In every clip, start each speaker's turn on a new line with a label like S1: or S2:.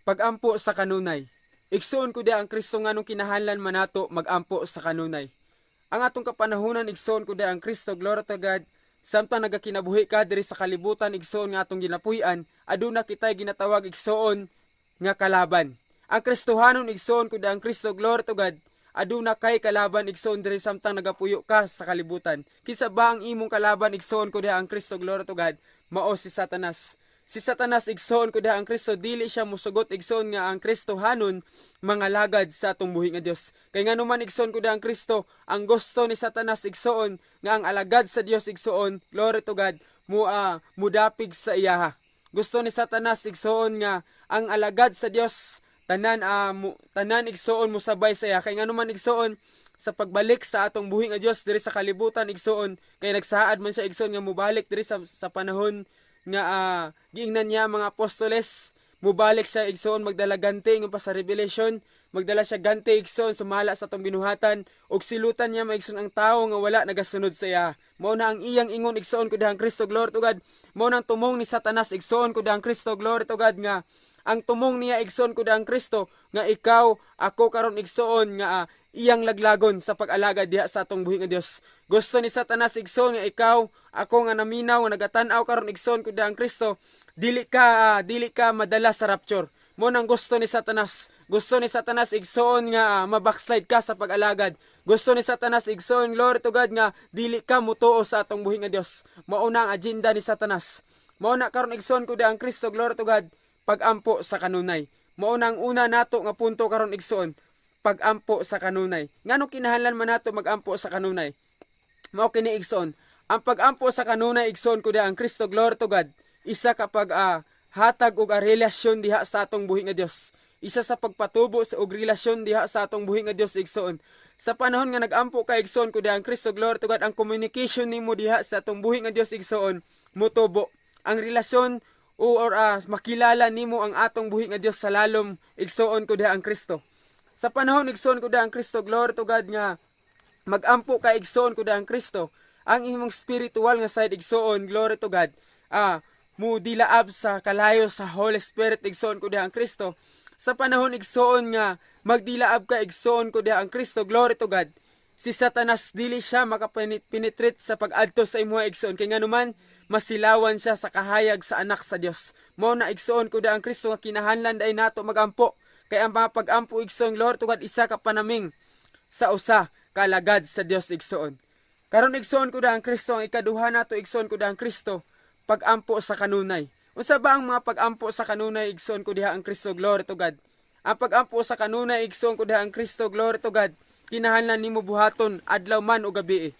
S1: Pagampo sa kanunay. Igsuon ko dia ang Kristo nganong kinahanglan manato magampo sa kanunay. Ang atong kapanahunan igsuon ko dia ang Kristo, glory to God. Samtang nagakinabuhi ka diri sa kalibutan igsuon nga atong ginapuy-an, aduna kitay ginatawag igsuon nga kalaban. Ang Kristohanon igsuon ko dia ang Kristo, glory to God. Aduna kay kalaban igsuon diri samtang nagapuyo ka sa kalibutan. Kinsa ba ang imong kalaban igsuon ko dia ang Kristo, glory to God? Mao si Satanas. Si Satanas igsoon ko diha ang Kristo, dili siya musugot igsoon nga ang Kristohanon mga lagad sa atong buhi nga Dios. Kay nganuman igsoon ko diha ang Kristo, ang gusto ni Satanas igsoon nga ang alagad sa Dios igsoon, glory to God, mudapig sa iyaha. Gusto ni Satanas igsoon nga ang alagad sa Dios tanan igsoon mo sabay sa iya. Kay nganuman igsoon sa pagbalik sa atong buhi nga Dios diri sa kalibutan igsoon, kay nagsaad man siya igsoon nga mubalik diri sa panahon nga giingnan niya mga apostoles, mubalik siya igsoon magdala ganti ng pa sa Revelation, magdala siya ganti igsoon sumala sa atong binuhatan, og silutan niya maigsoon ang tawo nga wala nagasunod sa iya. Mao na ang iyang ingon igsoon ko dihang Kristo, glory to God. Mao nang tumong ni Satanas igsoon ko dihang Kristo, glory to God, nga ang tumong niya igsoon ko dihang Kristo nga ikaw ako karon igsoon nga iyang laglagon sa pag-alaga diha sa atong buhi nga Dios. Gusto ni Satanas igsoon nga ikaw ako nga naminaw nga nagatan-aw karon igsoon ko dihang Kristo, dili ka madala sa rapture. Mo nang gusto ni Satanas. Gusto ni Satanas igsoon nga mabackslide ka sa pag-alagad. Gusto ni Satanas igsoon, glory to God, nga dili ka mutuo sa atong buhi nga Dios. Mao na ang agenda ni Satanas. Mao na karon igsoon ko dihang Kristo, glory to God, pagampo sa kanunay. Mao na ang una nato nga punto karon igsoon, pagampo sa kanunay. Ngano kinahanglan man nato magampo sa kanunay? Mao kini igsoon. Ang pagampo sa kanunay igsoon ko diha ang Kristo, glory to God, isa kapag hatag og relasyon diha sa atong buhi nga Dios. Isa sa pagpatubo sa og relasyon diha sa atong buhi nga Dios igsoon. Sa panahon nga nagampo ka igsoon ko diha ang Kristo, glory to God, ang communication nimo diha sa atong buhi nga Dios igsoon mutubo. Ang relasyon or makilala nimo ang atong buhi nga Dios sa lalom igsoon ko diha ang Kristo. Sa panahon igsoon ko diha ang Kristo, glory to God, nga magampo ka igsoon ko diha ang Kristo, ang imong spiritual nga side igsoon, glory to God, mo dilaab sa kalayo sa Holy Spirit igsoon ko diha ang Kristo. Sa panahon igsoon nga magdilaab ka igsoon ko diha ang Kristo, glory to God, si Satanas dili siya makapenetrate sa pag-adto sa imong igsoon, kay nganuman masilawan siya sa kahayag sa anak sa Dios. Mao na igsoon ko diha ang Kristo nga kinahanglan day nato magampo, kay ang mga pag-ampo igsoon, glory to God, isa ka panaming sa usa kalagad sa Dios igsoon. Karon igsoon ko diha ang Kristo, ang ikaduha nato igsoon ko diha ang Kristo, pagampo sa kanunay. Unsa ba ang mga pagampo sa kanunay igsoon ko diha ang Kristo, glory to God? Ang pagampo sa kanunay igsoon ko diha ang Kristo, glory to God, kinahanglan nimo buhaton adlaw man o gabi.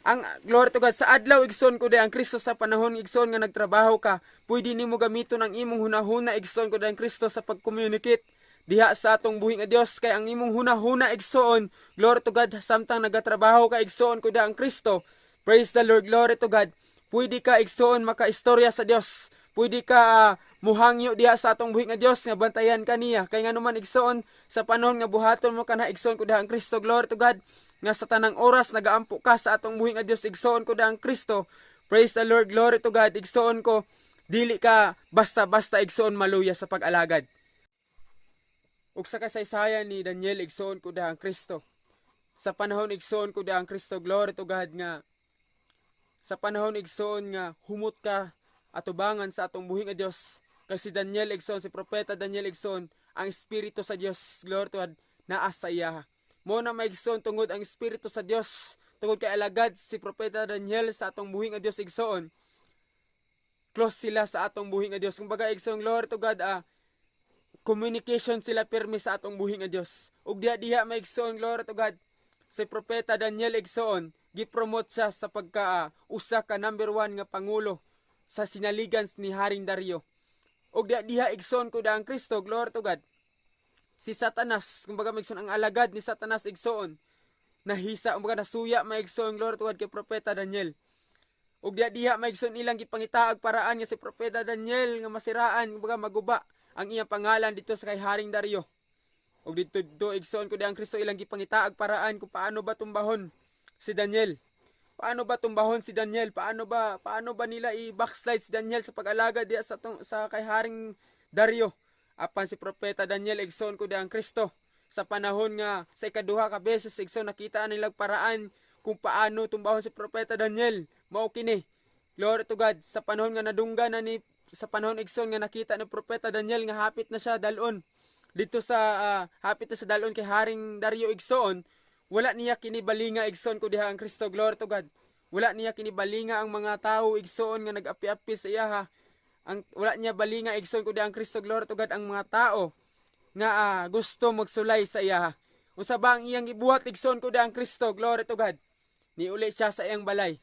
S1: Ang glory to God, sa adlaw igsoon ko diha ang Kristo, sa panahon igsoon nga nagtrabaho ka, pwede nimo gamiton ang imong hunahuna igsoon ko diha ang Kristo sa pag-communicate diha sa atong buhi nga Dios. Kay ang imong hunahuna igsoon, glory to God, samtang nagatrabaho ka igsoon ko diha ang Kristo, praise the Lord, glory to God, pwede ka igsoon makaistorya sa Dios, pwede ka muhangyo diha sa atong buhi nga Dios nga bantayan kaniya. Kay nganuman igsoon sa panahon nga buhaton mo kana igsoon ko diha ang Kristo, glory to God, nga sa tanang oras nagaampo ka sa atong buhi nga Dios igsoon ko diha ang Kristo, praise the Lord, glory to God, igsoon ko dili ka basta-basta igsoon maluya sa pag-alagad. Ug sa kasaysayan ni Daniel igsoon ko diha ang Kristo. Sa panahon igsoon ko diha ang Kristo, glory to God, nga sa panahon igsoon nga humot ka atubangan sa atong buhi nga Dios. Kasi Daniel igsoon, si propeta Daniel igsoon, ang espiritu sa Dios, glory to God, naa sa iya. Mo na maigsoon tungod ang espiritu sa Dios, tungod kay alagad si propeta Daniel sa atong buhi nga Dios igsoon, close sila sa atong buhi nga Dios. Kumbaga igsoon, glory to God, communication sila pirmi sa atong buhi nga Dios. Ug diha maigsoon, glory to God, si propeta Daniel igsoon, gipromote siya sa pagka usa ka number 1 nga pangulo sa sinaligan ni Haring Dario. Ug diha igsoon ko diha ang Kristo, glory to God, si Satanas, kumbaga maigsoon ang alagad ni Satanas igsoon, nahisa, kumbaga nasuya maigsoon, glory to God, kay propeta Daniel. Ug diha maigsoon ilang gipangitaag paraan nga si propeta Daniel nga masiraan, kumbaga maguba ang iyang pangalan dito sa kay Haring Dario. Ug dito igsoon ko diha ang Kristo ilang gipangitaag paraan kung paano ba tumbahon si Daniel. Paano ba tumbahon si Daniel? Paano ba nila i-backslide si Daniel sa pag-alaga diha sa kay Haring Dario? Apan si propeta Daniel igsoon ko diha ang Kristo. Sa panahon nga sa ikaduha ka beses igsoon nakita nilang paraan kung paano tumbahon si propeta Daniel. Mao kini. Glory to God. Sa panahon nga nadungga na ni sa panahon igsoon nga nakita ni propeta Daniel nga hapit na siya dalon dito sa hapit na sa dalon kay Haring Dario igsoon, wala niya kinibalinga igsoon ko diha ang Kristo. Glory to God. Wala niya kinibalinga ang mga tawo igsoon nga nag-api-api sa iya ha. Wala niya balinga igsoon ko diha ang Kristo. Glory to God, ang mga tao nga gusto magsulay sa iya ha. Unsa ba ang iyang gibuhat igsoon ko diha ang Kristo? Glory to God. Niuli siya sa iyang balay.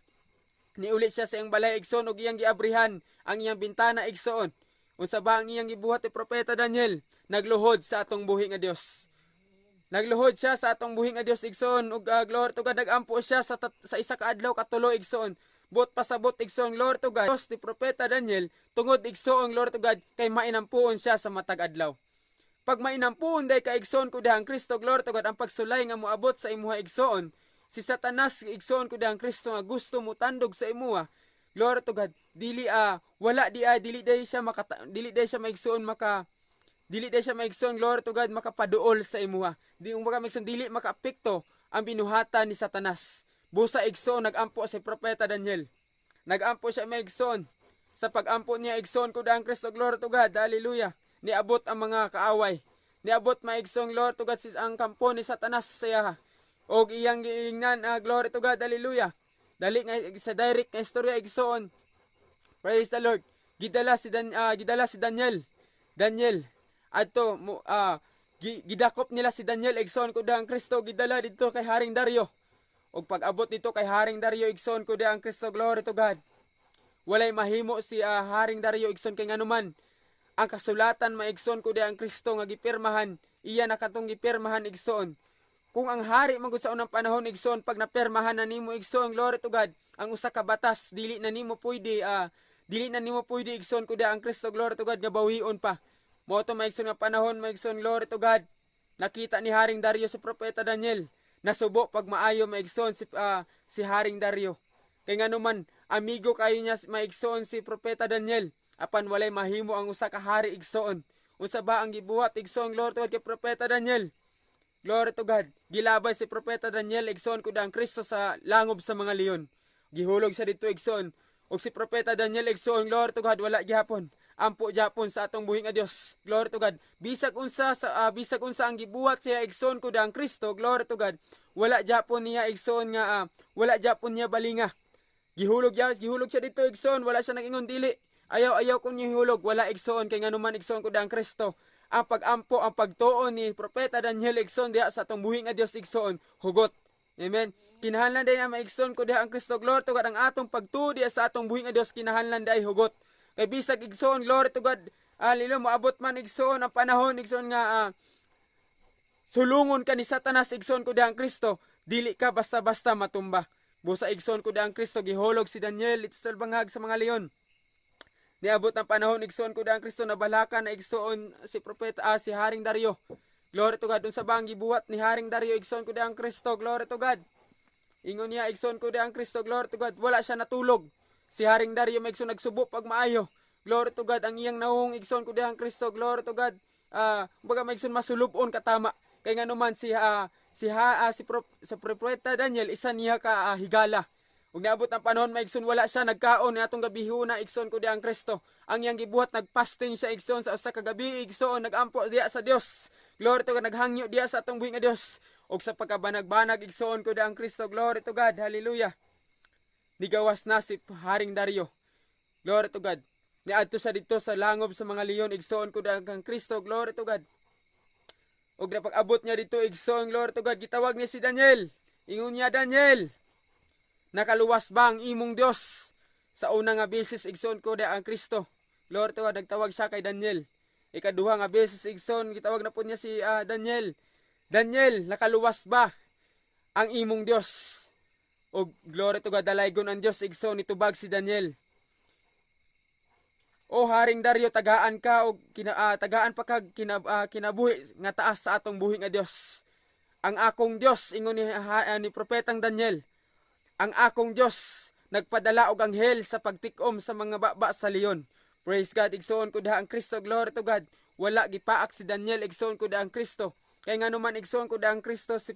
S1: Niuli siya sa iyang balay igsoon ug iyang giabrihan ang iyang bintana igsoon. Unsa ba ang iyang gibuhat ni propeta Daniel? Nagluhod sa atong buhi nga Dios. Nagluhod siya sa atong buhi nga Dios igsoon ug glory to God, nagampo siya sa isa ka adlaw katulo igsoon. Buot pasabot igsoon, glory to God. Dios ti propeta Daniel tungod igsoon, glory to God, kay mainampuon siya sa matag adlaw. Pag mainampuon day ka igsoon ko diha ang Kristo, glory to God, ang pagsulay nga moabot sa imuha igsoon, si Satanas igsoon ko diha ang Kristo nga gusto mo tandog sa imuha. Glory to God, dili day siya maigsoon dili day siya maigsoon, glory to God, makapaduol sa imuha. Dili makaapekto ang binuhatan ni Satanas. Busa igsoon nagampo si propeta Daniel. Nagampo siya maigsoon. Sa pagampo niya igsoon ko diha ang Kristo, glory to God, hallelujah. Niabot ang mga kaaway. Niabot maigsoon, glory to God, ang kampo ni Satanas saya. Og iyang giingnan, glory to God, hallelujah. Dali nga sa direct nga istorya igsoon. Praise the Lord. Gidala si Daniel adto gidakop nila si Daniel igsoon ko diha ang Kristo, gidala dito kay Haring Dario. Og pag-abot dito kay Haring Dario igsoon ko diha ang Kristo, glory to God. Walay mahimo si Haring Dario igsoon kay nganuman ang kasulatan maigsoon ko diha ang Kristo nga gipirmahan, iya nakatong gipirmahan igsoon. Kung ang hari man gud sa unang panahon igsoon, pag napirmahan na nimo igsoon, glory to God, ang usa ka batas dili na nimo pwede igsoon ko diha ang Kristo, glory to God, nga bawion pa. Mo to maigsoon nga panahon maigsoon, glory to God. Nakita ni Haring Dario si propeta Daniel. Nasubo pag maayo maigsoon si Haring Dario. Kay nganuman amigo kayo niya maigsoon si propeta Daniel. Apan walay mahimo ang usa ka hari igsoon. Unsa ba ang gibuhat igsoon, glory to God, kay propeta Daniel? Glory to God. Gilabay si propeta Daniel igsoon ko diha ang Kristo sa langob sa mga leon. Gihulog sa dito igsoon. Og si propeta Daniel igsoon, glory to God, wala gihapon ampo Japon sa atong buhi nga Dios. Glory to God. Bisag unsa ang gibuhat siya igsoon ko diha ang Kristo, glory to God. Wala Japon niya igsoon nga wala Japon niya balinga. Gihulog siya dito igsoon, wala siya nag-ingon dili. Ayaw kung ihulog, wala igsoon kay nganuman igsoon ko diha ang Kristo. Ang pagampo, ang pagtuon ni propeta Daniel igsoon diha sa atong buhi nga Dios igsoon, hugot. Amen. Kinahanglan day na maigsoon ko diha ang Kristo, glory to God, ang atong pagtuo diha sa atong buhi nga Dios kinahanglan day hugot. Kay bisag igsoon, glory to God, hallelujah, moabot man igsoon ang panahon igsoon nga sulungon ka ni Satanas igsoon ko diha ang Kristo, dili ka basta-basta matumba. Busa igsoon ko diha ang Kristo, gihulog si Daniel ito sa bangag sa mga leon. Niabot ang panahon igsoon ko diha ang Kristo, nabalakan na igsoon si propeta si Haring Dario. Glory to God, dun sa bang gibuhat ni Haring Dario igsoon ko diha ang Kristo, glory to God. Ingon niya igsoon ko diha ang Kristo, glory to God, wala siya natulog. Si Haring Dario maigsoon nagsubo pag maayo. Glory to God, ang iyang naong igsoon ko diha ang Kristo, glory to God. Baga maigsoon masulubon katama. Kay nganuman si propeta Daniel isa niya ka higala. Ug naabot ang panahon maigsoon wala siya nagkaon ni atong gabihuna igsoon ko diha ang Kristo. Ang iyang gibuhat nagpasting siya igsoon sa usa ka gabi igsoon nagampo diha sa Dios. Glory to God, naghangyo diha sa atong buhi nga Dios. Ug sa pagkabanag-banag igsoon ko diha ang Kristo, glory to God, hallelujah. Nigawas na si Haring Dario. Glory to God. Niadto sa dito sa langob sa mga leon igsoon ko diha ang Kristo, glory to God. Ug napag-abot niya dito igsoon, glory to God, gitawag niya si Daniel. Ingon niya, Daniel, nakaluwas ba ang imong Dios? Sa una nga beses igsoon ko diha ang Kristo. Glory to God, nagtawag siya kay Daniel. Ikaduha nga beses igsoon gitawag na po niya si Daniel. Daniel, nakaluwas ba ang imong Dios? O glory to God, dalaygon ang Dios igsoon itubag si Daniel. O Haring Dario, tagaan ka o tagaan pa kag kinabuhi nga taas sa atong buhi nga Dios. Ang akong Dios ingon ni propetang Daniel. Ang akong Dios nagpadala og anghel sa pagtikom sa mga baba sa leon. Praise God, igsoon ko diha ang Kristo, glory to God. wala gipaak si Daniel igsoon ko daang Kristo. Kay nganuman igsoon ko daang Kristo si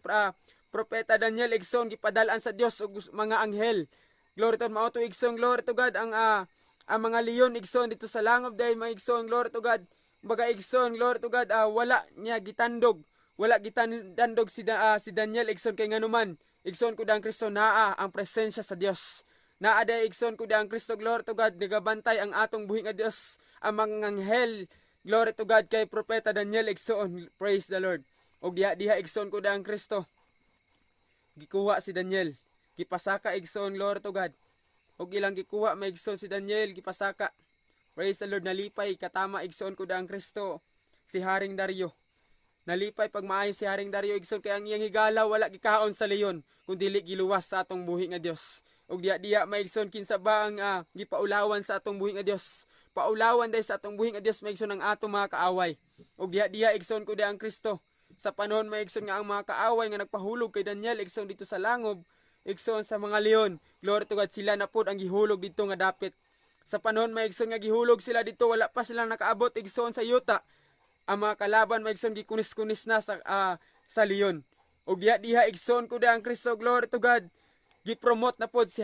S1: propeta Daniel igsoon gipadalan sa Dios og mga anghel. Glory to God, mao to igsoon, glory to God, ang mga leon igsoon dito sa langob dahil maigsoon, glory to God. Baga igsoon, glory to God, wala niya gitandog. Wala gitandog si Daniel igsoon kay nganuman igsoon ko daang Kristo naa ang presensya sa Dios. Naa day igsoon ko daang Kristo, glory to God, nagabantay ang atong buhi nga Dios, ang mga anghel, glory to God, kay propeta Daniel igsoon, praise the Lord. Og diha igsoon ko daang Kristo, gikuha si Daniel, gipasaka igsoon, glory to God. Og ilang gikuha maigsoon si Daniel, gipasaka. Praise the Lord, nalipay katama igsoon ko daang Kristo si Haring Dario. Nalipay pag maayo si Haring Dario igsoon kay ang iyang higala wala gikaon sa leyon kun dili giluwas sa atong buhi nga Dios. Og diha maigsoon kinsa ba ang gipaulawan sa atong buhi nga Dios. Paulawan day sa atong buhi nga Dios maigsoon ang atong mga kaaway. Og diha igsoon ko ang Kristo. Sa panahon maigsoon nga ang mga kaaway nga nagpahulog kay Daniel igsoon dito sa langob, igsoon sa mga leon. Glory to God, sila na pud ang gihulog dito nga dapit. Sa panahon maigsoon nga gihulog sila dito, wala pa sila nakaabot igsoon sa yuta. Ang mga kalaban maigsoon gikunis-kunis na sa leon. Og diha igsoon ko ang Kristo, glory to God. Gipromote na pod si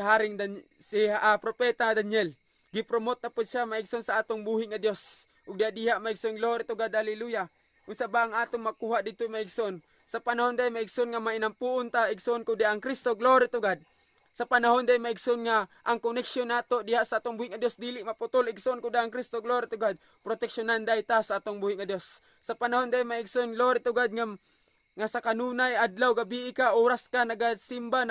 S1: propeta Daniel. Gipromote na pod siya maigsoon sa atong buhi nga Dios. Ug diha maigsoon, glory to God, hallelujah. Unsa ba ang atong makuha dito maigsoon? Sa panahon day maigsoon nga mainampuon ta igsoon ko ang Kristo, glory to God. Sa panahon day maigsoon nga ang connection nato diha sa atong buhi nga Dios dili maputol igsoon ko ang Kristo, glory to God. Proteksyonan day ta sa atong buhi nga Dios. Sa panahon day maigsoon, glory to God, nga sa kanunay adlaw gabi ka oras ka nagasimba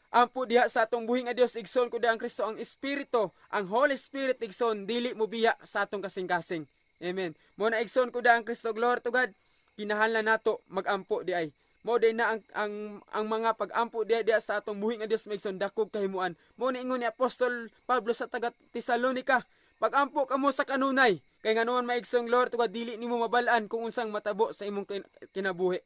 S1: ampo diha sa atong buhi nga Dios igsoon ko ang Kristo, ang Espiritu, ang Holy Spirit igsoon dili mo biya sa atong kasing-kasing. Amen. Mo na igsoon ko ang Kristo, glory to God. Kinahanglan nato magampo di ay. Mo day na ang mga pag-ampo diha sa atong buhi nga Dios maigsoon dakog kahimuan. Mo ni ingon ni Apostol Pablo sa taga Tesalonica, pag-ampo kamo sa kanunay kay nganoon maigsoon, glory to God, dili nimo mabalaan kung unsang matabo sa imong kinabuhi.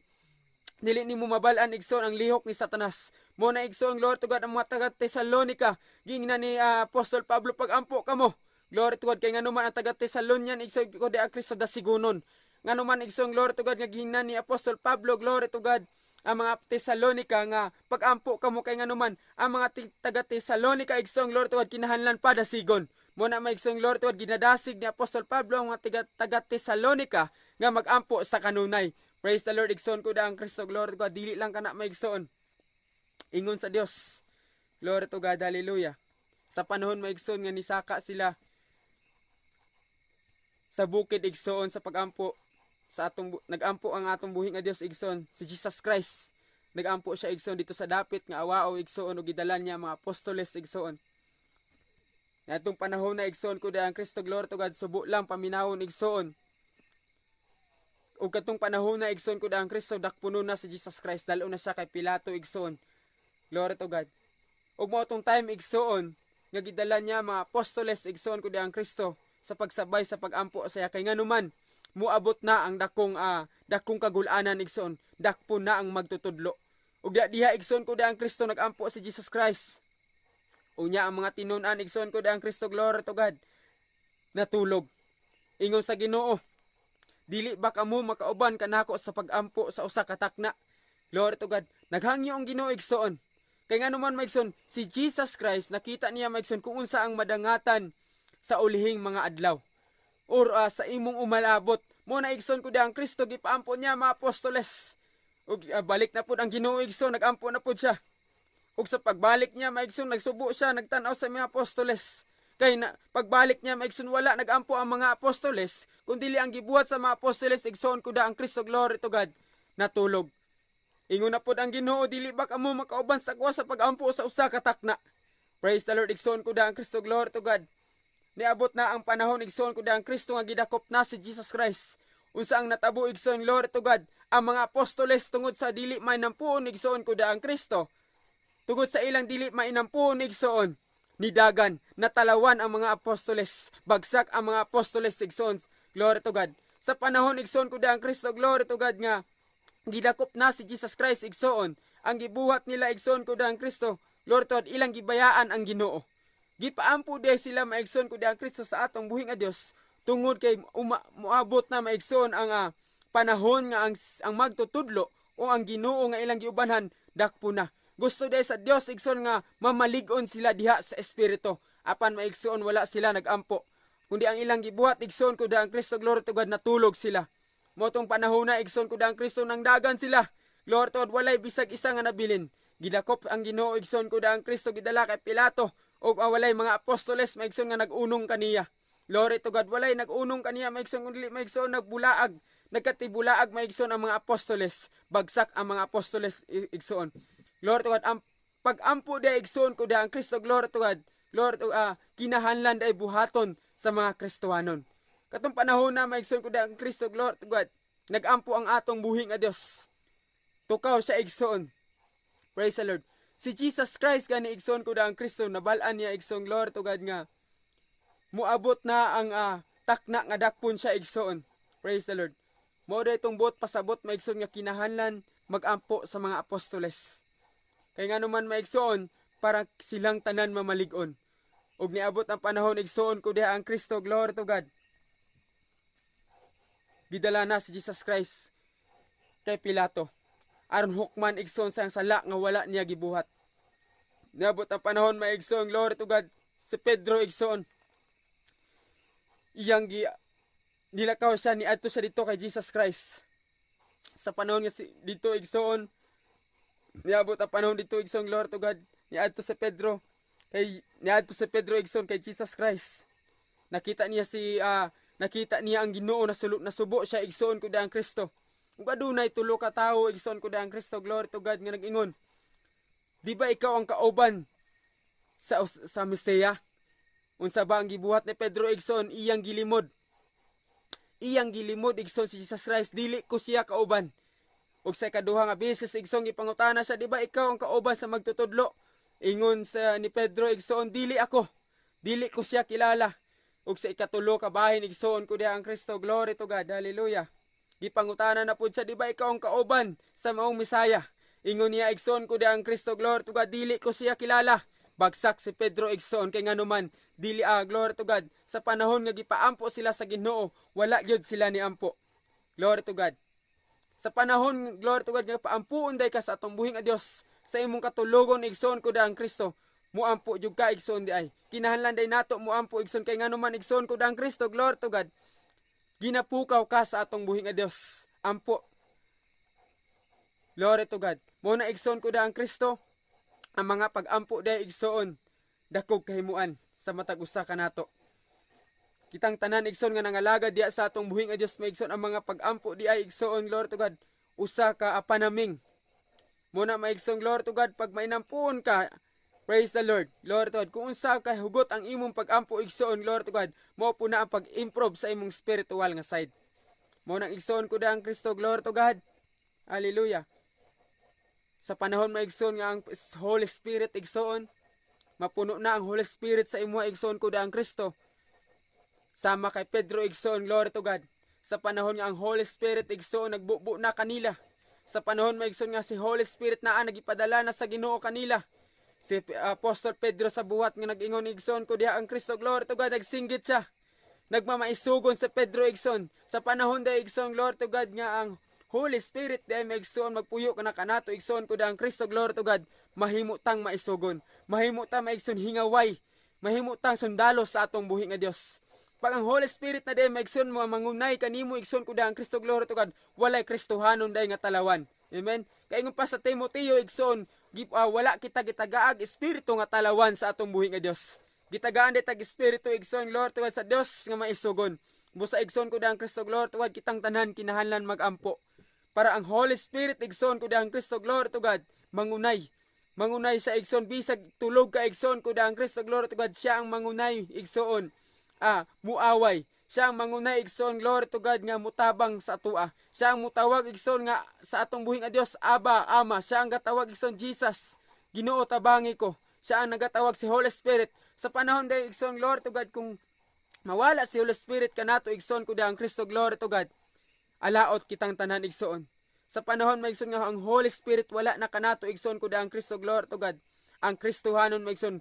S1: Dili nimo mabalaan igsoon ang lihok ni Satanas. Mo na igsoon, glory to God, ang mga taga Tesalonica gingnan ni Apostol Pablo, pag-ampo kamo. Glory to God, kay nganuman ang taga Tesalonian igsoon ko di ang Kristo da sigunon. Nganuman igsoon, glory to God, nga gingnan ni Apostol Pablo, glory to God, ang mga Tesalonica nga pag-ampo kamo kay nganuman ang mga taga Tesalonica igsoon, glory to God, kinahanglan pa dasigon. Mo na maigsoon, glory to God, ginadasig ni Apostol Pablo ang mga taga Tesalonica nga mag-ampo sa kanunay. Praise the Lord, igsoon ko ang Kristo, glory to God, dili lang kana maigsoon ingon sa Dios. Glory to God, hallelujah. Sa panahon maigsoon nga nisaka sila sa bukid igsoon sa pag-ampo sa atong nagampo ang atong buhi nga Dios igsoon, si Jesus Christ. Nagampo siya igsoon dito sa dapit nga awao igsoon ug gidalan niya mga apostoles igsoon. Atong panahon na igsoon ko ang Kristo, glory to God, subo lang paminawon igsoon. Ug katong panahon na igsoon ko ang Kristo, dakpuno na si Jesus Christ, dalo na siya kay Pilato igsoon. Glory to God. Ug mao tong time igsoon nga gidala niya mga apostoles igsoon ko ang Kristo sa pagsabay sa pag-ampo saya kay nganuman muabot na ang dakong kagulanan igsoon, dakpo na ang magtutudlo. Ug diha igsoon ko ang Kristo nagampo si Jesus Christ. Unya ang mga tinun-an igsoon ko ang Kristo, glory to God, natulog. Ingon sa Ginoo, dili ba kamo makauban kanako sa pag-ampo sa usa ka takna? Glory to God. Naghangyo ang Ginoo igsoon. Kay nganuman maigsoon, si Jesus Christ nakita niya maigsoon kung unsa ang madangatan sa ulihing mga adlaw. Or sa imong umalabot. Mo na igsoon ko ang Kristo, gipaampo niya mga apostoles. Ug balik na pud ang Ginoo igsoon, nagampo na pud siya. Ug sa pagbalik niya maigsoon, nagsubo siya, nagtan-aw sa mga apostoles. Kay pagbalik niya maigsoon, wala nagampo ang mga apostoles, kundi ang gibuhat sa mga apostoles igsoon ko ang Kristo, glory to God, natulog. Ingon na pud ang Ginoo, dili ba kamo makauban sa kuha sa pag-ampo sa usa ka takna? Praise the Lord, igsoon ko ang Kristo, glory to God. Niabot na ang panahon igsoon ko ang Kristo nga gidakop na si Jesus Christ. Unsa ang natabo igsoon, glory to God, ang mga apostoles tungod sa dili mainampuon igsoon ko ang Kristo. Tungod sa ilang dili mainampuon igsoon, nidagan, natalawan ang mga apostoles, bagsak ang mga apostoles igsoon, glory to God. Sa panahon igsoon ko ang Kristo, glory to God, nga gidakop na si Jesus Christ igsoon, ang gibuhat nila igsoon ko ang Kristo, glory to God, ilang gibayaan ang Ginoo. Gipaampo day sila maigsoon ko ang Kristo sa atong buhi nga Dios tungod kay muabot na maigsoon ang panahon nga ang magtutudlo o ang Ginoo nga ilang giubanhan dakpo na. Gusto day sa Dios igsoon nga mamalig-on sila diha sa espiritu. Apan maigsoon wala sila nagampo. Kundi ang ilang gibuhat igsoon ko ang Kristo, glory to God, natulog sila. Motong panahon na igsoon ko ang Kristo nang dagan sila. Glory to God, walay bisag isa nga nabilin. Gidakop ang Ginoo igsoon ko ang Kristo, gidala kay Pilato o walay mga apostoles maigsoon nga nagunong kaniya. Glory to God, walay nagunong kaniya maigsoon kundi maigsoon nagbulaag, nagkatibulaag maigsoon ang mga apostoles. Bagsak ang mga apostoles igsoon. Glory to God, ang pag-ampo day igsoon ko ang Kristo, glory to God. Lord, kinahanlan day buhaton sa mga Kristohanon. Katong panahon na maigsoon ko ang Kristo, glory to God, nagampo ang atong buhi nga Dios. Tukaw siya igsoon. Praise the Lord. Si Jesus Christ gani igsoon ko ang Kristo, nabalaan niya igsoon, glory to God, nga muabot na ang takna nga dakpon siya igsoon. Praise the Lord. Mao day itong buot pasabot maigsoon nga kinahanlan magampo sa mga apostoles. Kay nga naman maigsoon para silang tanan mamalig-on. Ug niabot ang panahon igsoon ko diha ang Kristo, glory to God. Gidala na si Jesus Christ kay Pilato. Aron hukman igsoon sa sala nga wala niya gibuhat. Niabot ang panahon maigsoon, glory to God, si Pedro igsoon. Iyang nilakaw siya niadto siya dito kay Jesus Christ. Sa panahon nga dito igsoon, niabot ang panahon dito igsoon, glory to God, niadto si Pedro igsoon kay Jesus Christ. Nakita niya ang Ginoo na nasubo siya igsoon ko ang Kristo. Ug adunay tulo ka tawo igsoon ko ang Kristo, glory to God, nga nag-ingon, di ba ikaw ang kauban sa Mesaya? Unsa ba ang gibuhat ni Pedro igsoon? Iyang gilimod igsoon si Jesus Christ, dili ko siya kauban. Ug sa ikaduha nga beses igsoon gipangutana siya, di ba ikaw ang kauban sa magtutudlo? Ingon sa ni Pedro igsoon, dili ko siya kilala. Ug sa ikatulo ka bahin igsoon ko diha ang Kristo, glory to God, hallelujah. Gipangutana na pud siya, di ba ikaw ang kauban sa maong Mesaya? Ingon niya igsoon ko diha ang Kristo, glory to God, dili ko siya kilala. Bagsak si Pedro igsoon kay nganuman dili glory to God, sa panahon nga gipaampo sila sa Ginoo, wala gyud sila ni ampo. Glory to God. Sa panahon, glory to God, nga paampuon day ka sa atong buhing a Dios, sa imong katulogon igsoon ko ang Kristo, muampo jud ka igsoon di ay. Kinahanglan day nato muampo igsoon kay nganuman igsoon ko ang Kristo, glory to God. Ginapukaw ka sa atong buhing a Dios. Ampo. Glory to God. Mo na igsoon ko ang Kristo, ang mga pag-ampo day igsoon dakog kahimuan sa matag usa kanato. Kitang tanan igsoon nga nangalagad diya sa atong buhing a Dios maigsoon ang mga pag-ampo di ay igsoon, glory to God, usa ka apanaming. Muna maigsoon, glory to God, pag mainampuon ka, praise the Lord, glory to God, kung unsa ka hugot ang imong pag-ampo igsoon, glory to God, mao po na ang pag-improve sa imong spiritual nga side. Muna igsoon ko ang Kristo, glory to God, hallelujah. Sa panahon maigsoon nga ang Holy Spirit igsoon, mapuno na ang Holy Spirit sa imo igsoon ko ang Kristo. Sama kay Pedro igsoon, glory to God. Sa panahon nga ang Holy Spirit igsoon nagbubo na kanila. Sa panahon maigsoon nga si Holy Spirit naa nagipadala na sa Ginoo kanila. Si Apostol Pedro sa buhat nga nag-ingon igsoon ko diha ang Kristo, glory to God, nagsinggit siya. Nagmamaisugon si Pedro igsoon. Sa panahon da igsoon, glory to God, nga ang Holy Spirit di ay maigsoon magpuyo ka na kanato igsoon ko diha ang Kristo, glory to God, mahimutang maisugon. Mahimutang maigsoon hingaway. Mahimutang sundalo sa atong buhi nga Dios. Pag ang Holy Spirit na day maigsoon mo mangunay kanimo igsoon ko ang Kristo, glory to God, walay Kristohanon day nga talawan. Amen. Kay ingon pa sa Timoteo igsoon, wala kita gitagaag espiritu nga talawan sa atong buhi nga Dios. Gitagaan day tag espiritu igsoon, glory to God, sa Dios nga maisugon. Busa igsoon ko ang Kristo, glory to God, kitang tanan kinahanglan magampo. Para ang Holy Spirit igsoon ko ang Kristo, glory to God, mangunay. Mangunay siya igsoon, bisag tulog ka igsoon ko ang Kristo, glory to God, siya ang mangunay igsoon. Muaway. Siya ang mangunay igsoon, glory to God, nga mutabang sa atua. Siya ang mutawag igsoon nga sa atong buhing a Dios, Aba, Ama. Siya ang gatawag igsoon, Jesus, Ginoo tabangi ko. Siya ang nagatawag si Holy Spirit. Sa panahon day igsoon, glory to God, kung mawala si Holy Spirit kanato igsoon ko ang Kristo, glory to God, alaot kitang tanan igsoon. Sa panahon maigsoon nga ang Holy Spirit wala na kanato igsoon ko ang Kristo, glory to God, ang Kristohanon maigsoon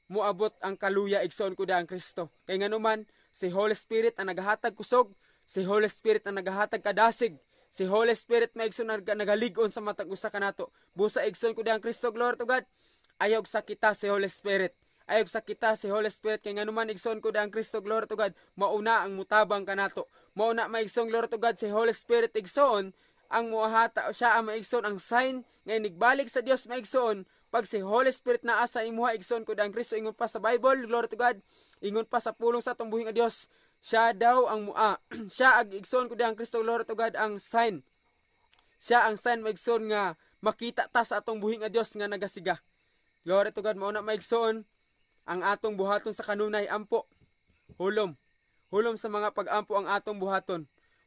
S1: muabot ang kaluya igsoon ko ang Kristo. Kay nganuman Si Holy Spirit ang nagahatag kusog, si Holy Spirit ang nagahatag kadasig, si Holy Spirit maigsoon nagalig-on sa matag usa kanato. Busa igsoon ko dihang Kristo, glory to God. Ayaw sa kita si Holy Spirit. Ayaw sa kita si Holy Spirit kay nganuman igsoon ko dihang Kristo, glory to God. Mauna ang mutabang kanato. Mauna maigsoon, glory to God, si Holy Spirit igsoon ang muahata siya ang maigsoon ang sign ngay nigbalik sa Dios maigsoon pag si Holy Spirit naa sa imuha igsoon ko dihang Kristo. Ingon pa sa Bible, glory to God. Ingon pa sa pulong sa atong buhing nga Dios, siya daw ang siya ag igsoon ko dihang Kristo, glory to God, ang sign. Siya ang sign maigsoon nga makita ta sa atong buhing nga Dios nga nagasiga. Glory to God. Mauna maigsoon ang atong buhaton sa kanunay ampo. Hulom. Hulom sa mga pag-ampo ang atong buhaton.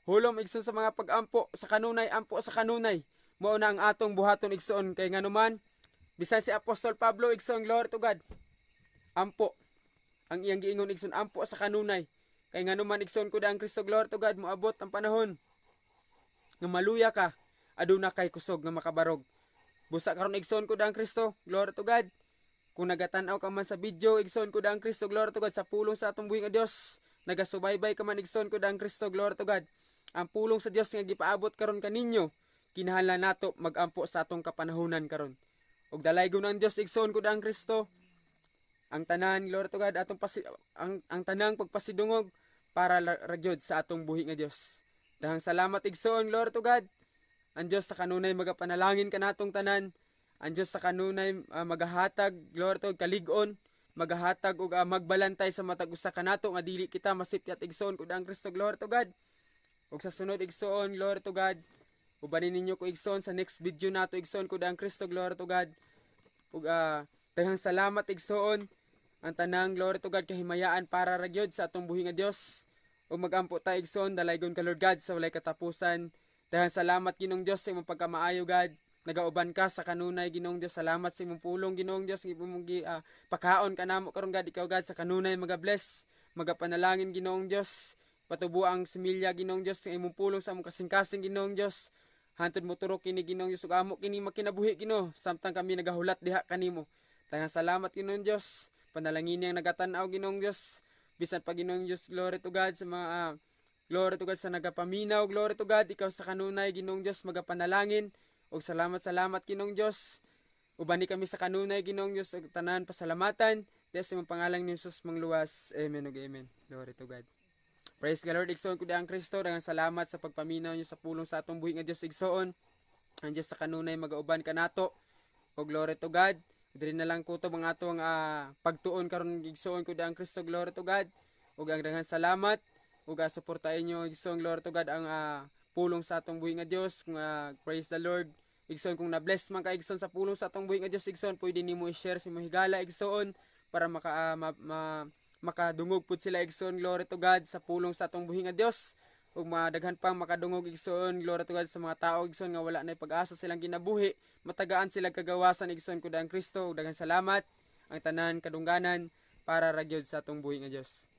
S1: Hulom igsoon sa mga pag-ampo sa kanunay, ampo sa kanunay. Mauna ang atong buhaton igsoon kay nganuman bisan si Apostol Pablo igsoon, glory to God. Ampo ang iyang giingon igsoon, ampo sa kanunay. Kay nganuman igsoon ko dihang Kristo, glory to God, moabot ang panahon nga maluya ka, aduna kay kusog nga makabarog. Busa karon igsoon ko dihang Kristo, glory to God. Kung nagatanaw ka man sa video, igsoon ko dihang Kristo, glory to God, sa pulong sa atong buhing nga Dios. Nagasubaybay ka man, igsoon ko dihang Kristo, glory to God. Ang pulong sa Dios nga gipaabot karon kaninyo, kinahanglan nato magampo sa atong kapanahunan karon. Og dalaygon ang Dios igsoon ko dihang Kristo. Ang tanan, glory to God, atong ang tanang pagpasidungog para ragyod sa atong buhi nga Dios. Dahang salamat igsoon, glory to God. Ang Dios sa kanunay magapanalangin kanatong tanan. Ang Dios sa kanunay magahatag, glory to God, kalig-on, magahatag og magbalantay sa matag usa kanato nga dili kita masipyat igsoon ko dihang Kristo, glory to God. Ug sa sunod igsoon, glory to God, ubanin ninyo ko igsoon sa next video nato igsoon ko dihang Kristo, glory to God. Ug daghang salamat igsoon ang tanang, glory to God, kahimayaan para ragyod sa atong buhi nga Dios. Ug magampo ta igsoon, dalaygon ka Lord God sa walay katapusan. Daghang salamat Ginoong Dios sa imong pagkamaayo, God. Nagauban ka sa kanunay Ginoong Dios. Salamat sa imong pulong Ginoong Dios, imong pakaon kanamo karon God, ikaw God sa kanunay magabless, magapanalangin Ginoong Dios. Patubo ang similya Ginoong Dios sa imong pulong sa among kasing-kasing Ginoong Dios. Hantod mo turok kini Ginoong Dios ug amo kini makinabuhi Ginoo samtang kami nagahulat diha kanimo. Daghang salamat Ginoong Dios. Panalangin niyang nagatan-aw Ginoong Dios. Bisan pa Ginoong Dios, glory to God sa mga glory to God sa nagapaminaw, glory to God, ikaw sa kanunay Ginoong Dios magapanalangin. Og salamat Ginoong Dios. Ubani kami sa kanunay Ginoong Dios ug tanan pasalamatan. Diyos sa imong pangalan ni Jesus mangluwas. Amen ug amen. Glory to God. Praise the Lord, igsoon ko dihang Kristo. Daghang salamat sa pagpaminaw niyo sa pulong sa atong buhi nga Dios igsoon. Ang Dios sa kanunay magauban kanato. O glory to God. Diri na lang kutob ang atong pagtuon karon igsoon ko dihang Kristo, glory to God. Ug ang daghang salamat ug suportahin niyo igsoon, glory to God, ang pulong sa atong buhi nga Dios. Praise the Lord. Igsoon kung na-bless man ka igsoon sa pulong sa atong buhi nga Dios igsoon, pwede nimo i-share sa imong higala igsoon para makadungog pud sila igsoon, glory to God, sa pulong sa atong buhi nga Dios. Ug madaghan pang makadungog igsoon, glory to God, sa mga tao igsoon nga wala nay pag-asa silang ginabuhi, matagaan sila kagawasan igsoon ko dihang Kristo. Ug daghang salamat ang tanan kadungganan para ra gyud sa atong buhi nga Dios.